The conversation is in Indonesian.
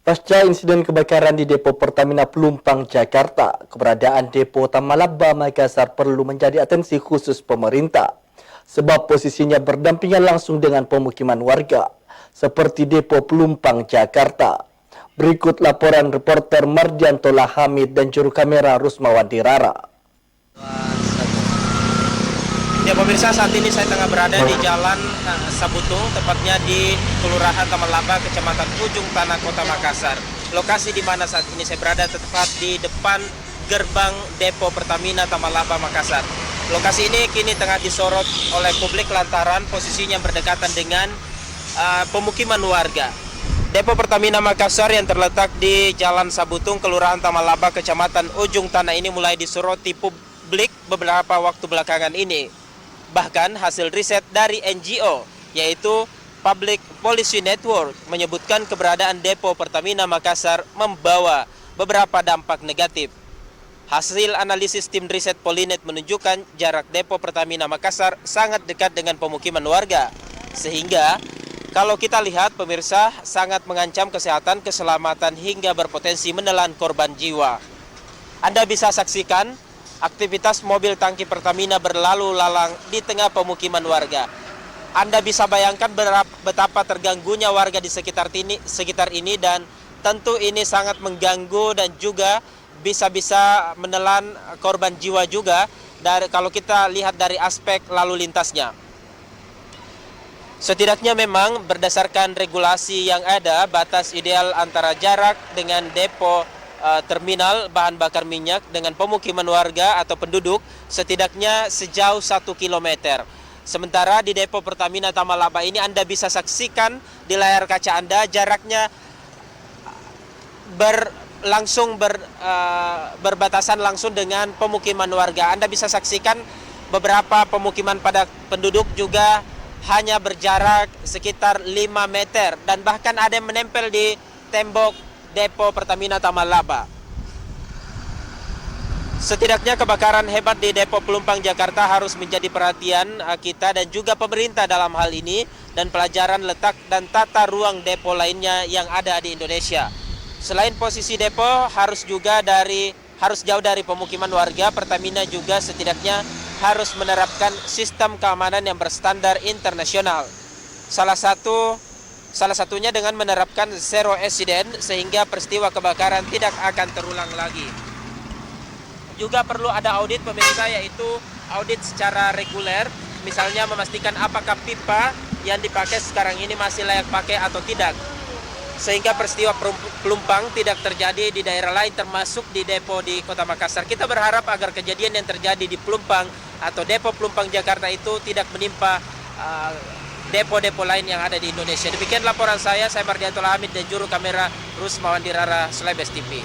Pasca insiden kebakaran di depo Pertamina Pelumpang, Jakarta, keberadaan depo Tamalaba, Makassar perlu menjadi atensi khusus pemerintah. Sebab posisinya berdampingan langsung dengan pemukiman warga, seperti depo Pelumpang, Jakarta. Berikut laporan reporter Mardianto Hamid dan juru kamera Rusmawan Dirara. Ya pemirsa, saat ini saya tengah berada di Jalan Sabutung, tepatnya di Kelurahan Tamalaba, Kecamatan Ujung Tanah, Kota Makassar. Lokasi di mana saat ini saya berada tepat di depan gerbang depo Pertamina Tamalaba, Makassar. Lokasi ini kini tengah disorot oleh publik lantaran posisinya berdekatan dengan pemukiman warga. Depo Pertamina Makassar yang terletak di Jalan Sabutung, Kelurahan Tamalaba, Kecamatan Ujung Tanah ini mulai disoroti publik beberapa waktu belakangan ini. Bahkan hasil riset dari NGO, yaitu Public Policy Network, menyebutkan keberadaan depo Pertamina Makassar membawa beberapa dampak negatif. Hasil analisis tim riset Polinet menunjukkan jarak depo Pertamina Makassar sangat dekat dengan pemukiman warga. Sehingga kalau kita lihat pemirsa, sangat mengancam kesehatan, keselamatan hingga berpotensi menelan korban jiwa. Anda bisa saksikan aktivitas mobil tangki Pertamina berlalu lalang di tengah pemukiman warga. Anda bisa bayangkan betapa terganggunya warga di sekitar ini dan tentu ini sangat mengganggu dan juga bisa menelan korban jiwa juga kalau kita lihat dari aspek lalu lintasnya. Setidaknya memang berdasarkan regulasi yang ada, batas ideal antara jarak dengan depo terminal bahan bakar minyak dengan pemukiman warga atau penduduk setidaknya sejauh 1 km. Sementara di depo Pertamina Tamalaba ini Anda bisa saksikan di layar kaca Anda jaraknya berbatasan langsung dengan pemukiman warga. Anda bisa saksikan beberapa pemukiman padat penduduk juga hanya berjarak sekitar 5 meter dan bahkan ada yang menempel di tembok depo Pertamina Tamalaba. Setidaknya kebakaran hebat di depo Pelumpang, Jakarta harus menjadi perhatian kita dan juga pemerintah dalam hal ini, dan pelajaran letak dan tata ruang depo lainnya yang ada di Indonesia. Selain posisi depo harus jauh dari pemukiman warga, Pertamina juga setidaknya harus menerapkan sistem keamanan yang berstandar internasional. Salah satunya dengan menerapkan zero accident sehingga peristiwa kebakaran tidak akan terulang lagi. Juga perlu ada audit pemirsa, yaitu audit secara reguler, misalnya memastikan apakah pipa yang dipakai sekarang ini masih layak pakai atau tidak. Sehingga peristiwa Pelumpang tidak terjadi di daerah lain termasuk di depo di Kota Makassar. Kita berharap agar kejadian yang terjadi di Pelumpang atau depo Pelumpang Jakarta itu tidak menimpa depo-depo lain yang ada di Indonesia. Demikian laporan saya Mardianto Hamid dan juru kamera Rusmawan Dirara, Slebes TV.